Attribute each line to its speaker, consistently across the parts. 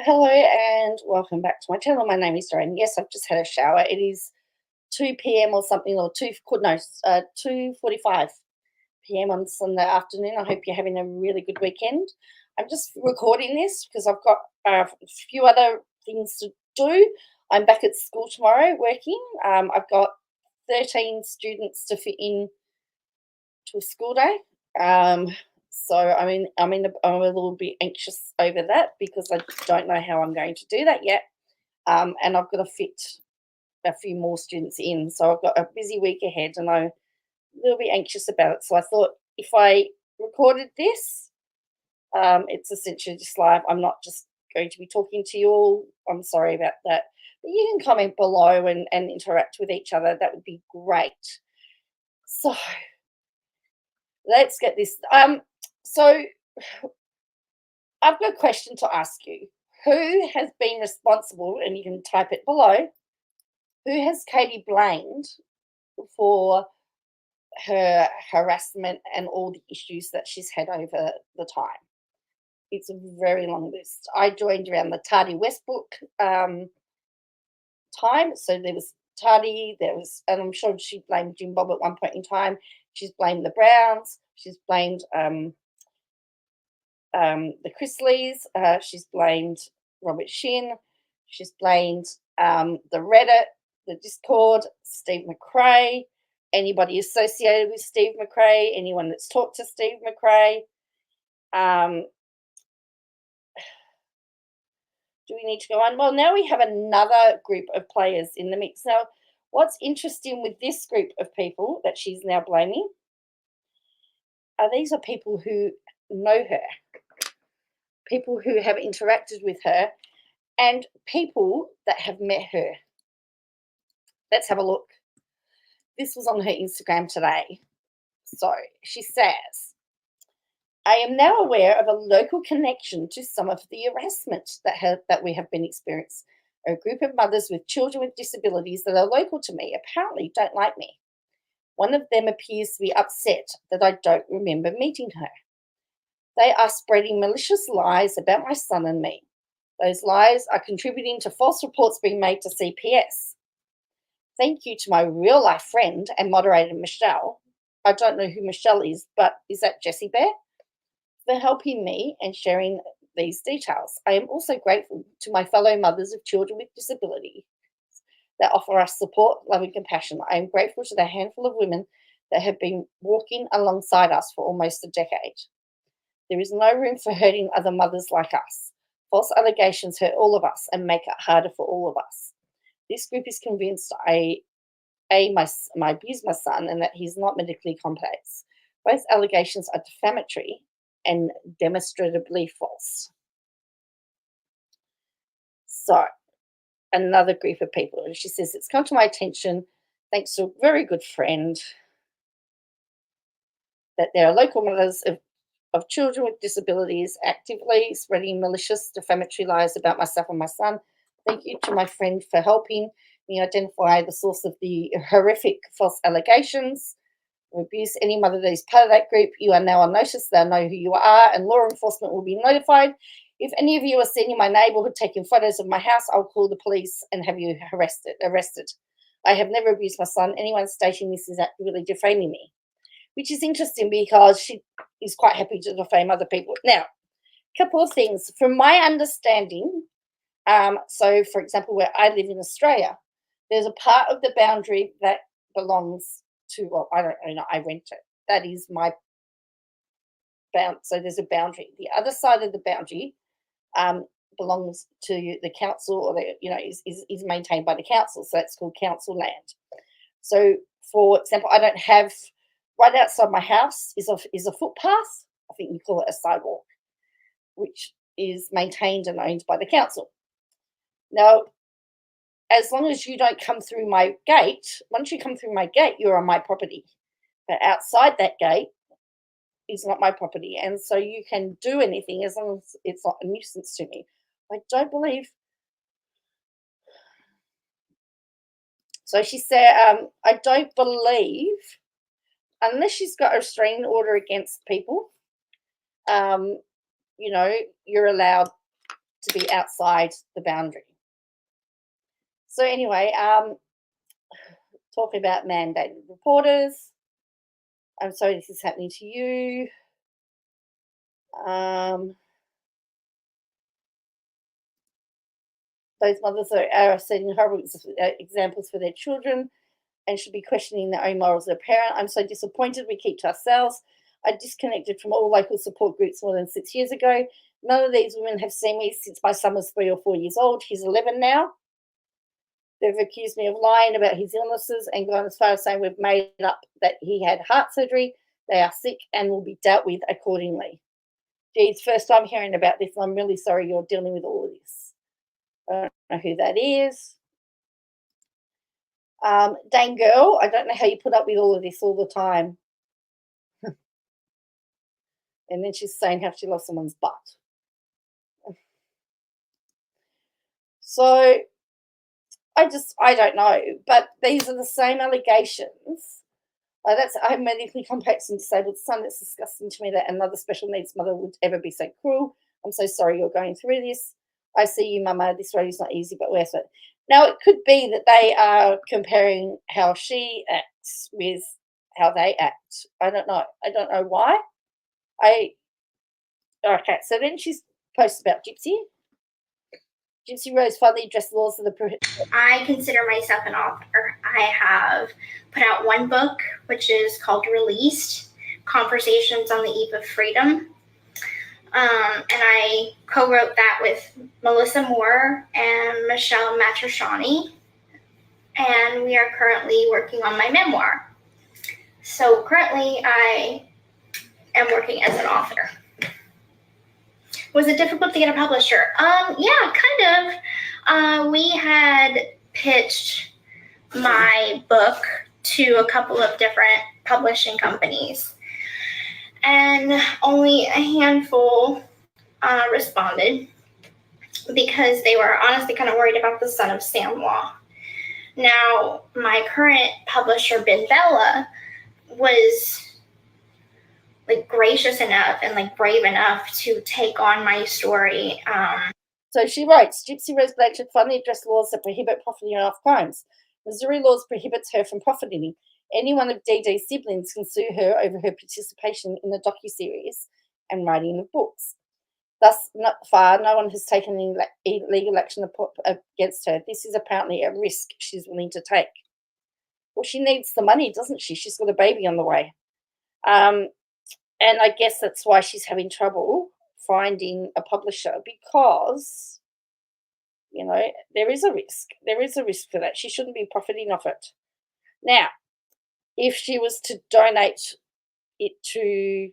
Speaker 1: Hello and welcome back to my channel. My name is Joanne. Yes, I've just had a shower. It is 2 p.m. or something, or 2:45 p.m. on Sunday afternoon. I hope you're having a really good weekend. I'm just recording this because I've got a few other things to do. I'm back at school tomorrow working. I've got 13 students to fit in to a school day. So I'm a little bit anxious over that because I don't know how I'm going to do that yet. And I've got to fit a few more students in. So I've got a busy week ahead and I'm a little bit anxious about it. So I thought if I recorded this, it's essentially just live. I'm not just going to be talking to you all. I'm sorry about that. But you can comment below and interact with each other. That would be great. So let's get this. So I've got a question to ask you. Who has been responsible, and you can type it below, who has Katie blamed for her harassment and all the issues that she's had over the time? It's a very long list. I joined around the Tardy Westbrook time. So there was Tardy, and I'm sure she blamed Jim Bob at one point in time. She's blamed the Browns. She's blamed the Chrisleys. She's blamed Robert Shin. She's blamed the Reddit, the Discord, Steve McRae, anybody associated with Steve McRae, anyone that's talked to Steve McRae. Do we need to go on? Well, now we have another group of players in the mix. Now, what's interesting with this group of people that she's now blaming these are people who know her, people who have interacted with her, and people that have met her. Let's have a look. This was on her Instagram today. So she says, I am now aware of a local connection to some of the harassment that we have been experiencing. A group of mothers with children with disabilities that are local to me apparently don't like me. One of them appears to be upset that I don't remember meeting her. They are spreading malicious lies about my son and me. Those lies are contributing to false reports being made to CPS. Thank you to my real life friend and moderator, Michelle. I don't know who Michelle is, but is that Jessie Bear? For helping me and sharing these details. I am also grateful to my fellow mothers of children with disability that offer us support, love, and compassion. I am grateful to the handful of women that have been walking alongside us for almost a decade. There is no room for hurting other mothers like us. False allegations hurt all of us and make it harder for all of us. This group is convinced I abuse my son and that he's not medically complex. Both allegations are defamatory and demonstrably false. So, another group of people. And she says, it's come to my attention, thanks to a very good friend, that there are local mothers of children with disabilities actively spreading malicious, defamatory lies about myself and my son. Thank you to my friend for helping me identify the source of the horrific false allegations of abuse. Any mother that is part of that group, you are now on notice. They'll know who you are, and law enforcement will be notified. If any of you are seen in my neighbourhood taking photos of my house, I'll call the police and have you arrested. I have never abused my son. Anyone stating this is actively defaming me, which is interesting because she is quite happy to defame other people. Now, a couple of things. From my understanding, so for example, where I live in Australia, there's a part of the boundary that belongs to, well, I don't know, I rent it. That is my bound. So there's a boundary. The other side of the boundary belongs to the council, or is maintained by the council. So that's called council land. So, for example, I don't have, right outside my house is a footpath. I think you call it a sidewalk, which is maintained and owned by the council. Now, as long as you don't come through my gate, once you come through my gate, you're on my property. But outside that gate is not my property. And so you can do anything as long as it's not a nuisance to me. I don't believe. So she said, I don't believe, unless she's got a restraining order against people, you're allowed to be outside the boundary. So anyway, talking about mandated reporters. I'm sorry this is happening to you. Those mothers are setting horrible examples for their children and should be questioning their own morals as a parent. I'm so disappointed we keep to ourselves. I disconnected from all local support groups more than 6 years ago. None of these women have seen me since my son was 3 or 4 years old. He's 11 now. They've accused me of lying about his illnesses and gone as far as saying we've made up that he had heart surgery. They are sick and will be dealt with accordingly. Geez, first time hearing about this. I'm really sorry you're dealing with all of this. I don't know who that is. Dang girl, I don't know how you put up with all of this all the time. And then she's saying how she lost someone's butt. So I don't know, but these are the same allegations. I have a medically complex and disabled son. It's disgusting to me that another special needs mother would ever be so cruel. I'm so sorry you're going through this. I see you, Mama. This road is not easy, but worth it. Now, it could be that they are comparing how she acts with how they act. I don't know. I don't know why. Okay, so then she's posted about Gypsy. Gypsy Rose finally addressed laws of the...
Speaker 2: I consider myself an author. I have put out one book, which is called Released, Conversations on the Eve of Freedom. And I co-wrote that with Melissa Moore and Michelle Matrashani. And we are currently working on my memoir. So currently I am working as an author. Was it difficult to get a publisher? Yeah, kind of. We had pitched my book to a couple of different publishing companies, and only a handful responded because they were honestly kind of worried about the Son of Sam law. Now, my current publisher, Ben Bella, was gracious enough and brave enough to take on my story.
Speaker 1: So she writes, Gypsy Rose Blanchard finally addressed laws that prohibit profiting off crimes. Missouri laws prohibits her from profiting. Any one of DD's siblings can sue her over her participation in the docuseries and writing of books. Thus far, no one has taken any legal action against her. This is apparently a risk she's willing to take. Well, she needs the money, doesn't she? She's got a baby on the way. And I guess that's why she's having trouble finding a publisher, because, there is a risk. There is a risk for that. She shouldn't be profiting off it. Now, if she was to donate it to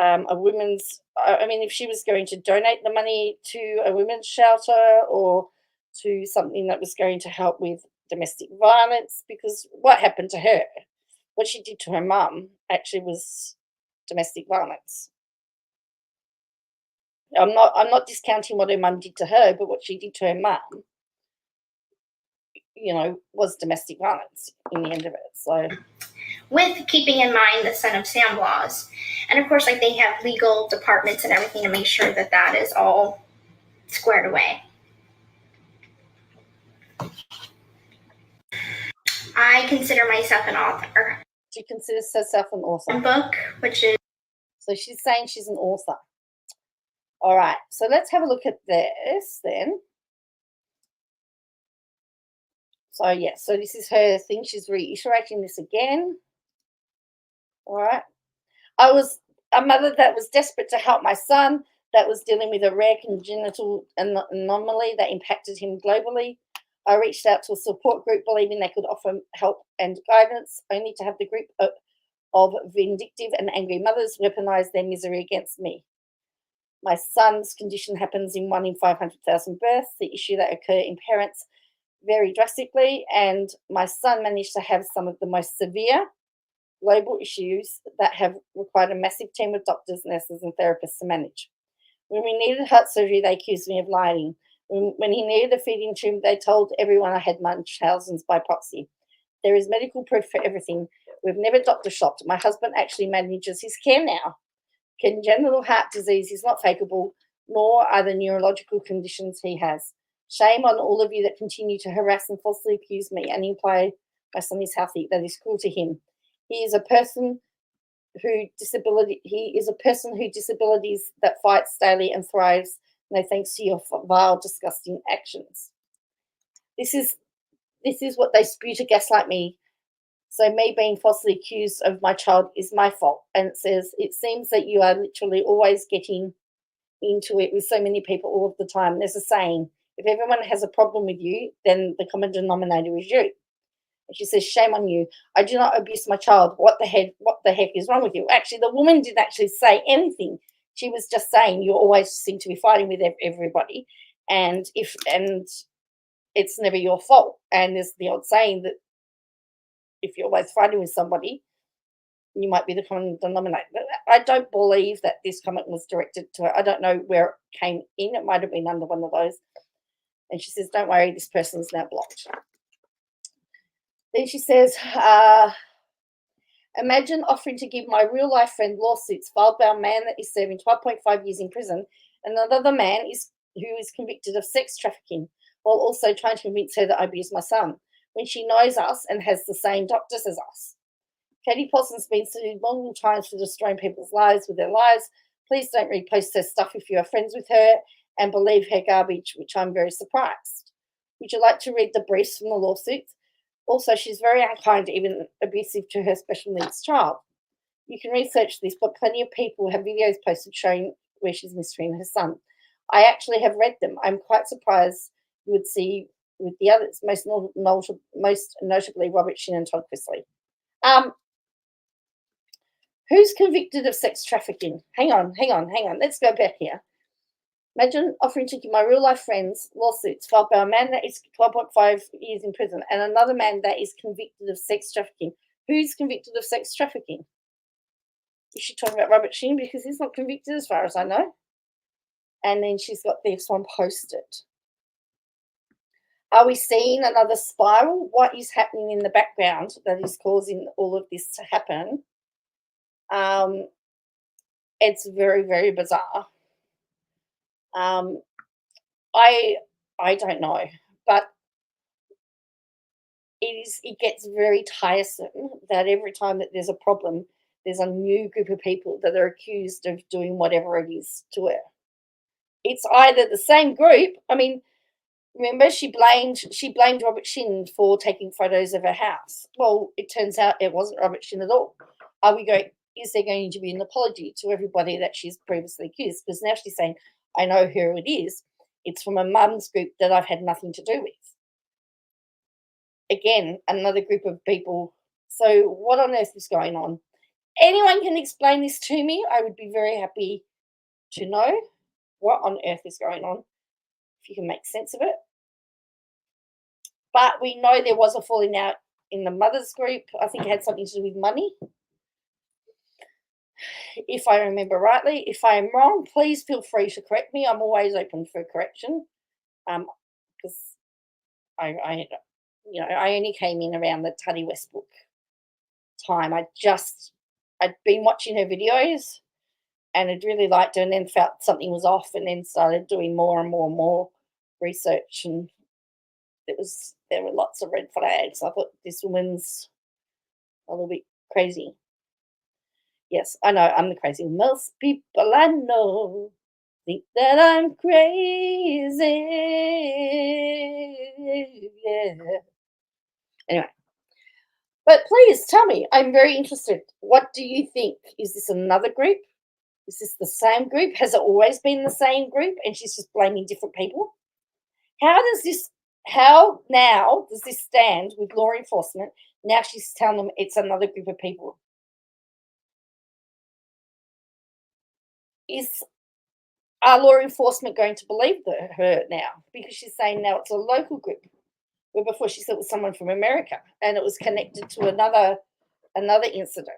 Speaker 1: if she was going to donate the money to a women's shelter or to something that was going to help with domestic violence, because what happened to her, what she did to her mum, actually was domestic violence. I'm not discounting what her mum did to her, but what she did to her mum, was domestic violence in the end of it. So,
Speaker 2: with keeping in mind the Son of Sam laws, and of course, they have legal departments and everything to make sure that that is all squared away. I consider myself an author.
Speaker 1: She considers herself an author.
Speaker 2: One book, which is...
Speaker 1: So she's saying she's an author. All right, so let's have a look at this then. So, yeah, so this is her thing. She's reiterating this again. All right. I was a mother that was desperate to help my son that was dealing with a rare congenital anomaly that impacted him globally. I reached out to a support group believing they could offer help and guidance, only to have the group of vindictive and angry mothers weaponize their misery against me. My son's condition happens in 1 in 500,000 births. The issue that occur in parents vary drastically, and my son managed to have some of the most severe global issues that have required a massive team of doctors, nurses, and therapists to manage. When we needed heart surgery, they accused me of lying. When he needed a feeding tube, they told everyone I had Munchausen's by proxy. There is medical proof for everything. We've never doctor shopped. My husband actually manages his care now. Congenital heart disease is not fakeable. nor are the neurological conditions he has. Shame on all of you that continue to harass and falsely accuse me and imply my son is healthy. That is cruel to him. He is a person who disabilities that fights daily and thrives. No thanks to your vile, disgusting actions. This is what they spew to gaslight me. So me being falsely accused of my child is my fault. And it says, it seems that you are literally always getting into it with so many people all of the time. There's a saying, if everyone has a problem with you, then the common denominator is you. And she says, shame on you. I do not abuse my child. What the heck is wrong with you? Actually, the woman didn't actually say anything. She was just saying, you always seem to be fighting with everybody. And it's never your fault. And there's the old saying that if you're always fighting with somebody, you might be the common denominator. But I don't believe that this comment was directed to her. I don't know where it came in. It might have been under one of those. And she says, don't worry, this person's now blocked. Then she says, imagine offering to give my real-life friend lawsuits filed by a man that is serving 12.5 years in prison and another man who is convicted of sex trafficking, while also trying to convince her that I abused my son, when she knows us and has the same doctors as us. Katie Paulson's been sued multiple times for destroying people's lives with their lies. Please don't repost her stuff if you are friends with her and believe her garbage, which I'm very surprised. Would you like to read the briefs from the lawsuits? Also, she's very unkind, even abusive to her special needs child. You can research this, but plenty of people have videos posted showing where she's mistreating her son. I actually have read them. I'm quite surprised you would see with the others, most notably Robert Shin and Todd Chrisley. Who's convicted of sex trafficking? Hang on. Let's go back here. Imagine offering to give my real-life friends lawsuits filed by a man that is 12.5 years in prison and another man that is convicted of sex trafficking. Who's convicted of sex trafficking? Is she talking about Robert Shin? Because he's not convicted as far as I know. And then she's got this one posted. Are we seeing another spiral? What is happening in the background that is causing all of this to happen? It's very, very bizarre. I don't know, but it gets very tiresome that every time that there's a problem, there's a new group of people that are accused of doing whatever it is to her. It's either the same group. I mean, remember she blamed Robert Shin for taking photos of her house. Well, it turns out it wasn't Robert Shin at all. Is there going to be an apology to everybody that she's previously accused? Because now she's saying, I know who it is. It's from a mum's group that I've had nothing to do with. Again, another group of people. So what on earth is going on? Anyone can explain this to me. I would be very happy to know what on earth is going on, if you can make sense of it. But we know there was a falling out in the mother's group. I think it had something to do with money, if I remember rightly. If I am wrong, please feel free to correct me. I'm always open for correction, because I only came in around the Tuddy Westbrook time. I'd been watching her videos and had really liked her, and then felt something was off, and then started doing more and more and more research, and there were lots of red flags. I thought, this woman's a little bit crazy. Yes, I know, I'm the crazy. Most people I know think that I'm crazy. Yeah. Anyway, but please tell me. I'm very interested. What do you think? Is this another group? Is this the same group? Has it always been the same group and she's just blaming different people? How now does this stand with law enforcement? Now she's telling them it's another group of people. Are law enforcement going to believe her now? Because she's saying now it's a local group, where before she said it was someone from America and it was connected to another incident.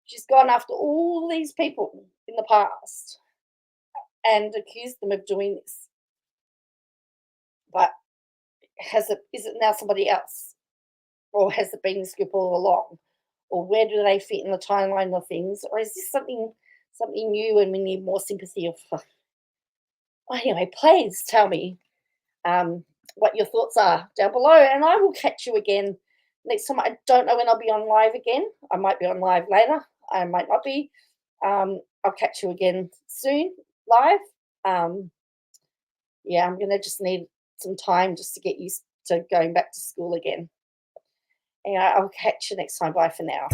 Speaker 1: She's gone after all these people in the past and accused them of doing this. But is it now somebody else? Or has it been this group all along? Or where do they fit in the timeline of things? Or is this something new and we need more sympathy of? Well, anyway, please tell me what your thoughts are down below, and I will catch you again next time. I don't know when I'll be on live again. I might be on live later. I might not be. I'll catch you again soon live. Yeah, I'm going to just need some time just to get used to going back to school again. Anyway, I'll catch you next time. Bye for now.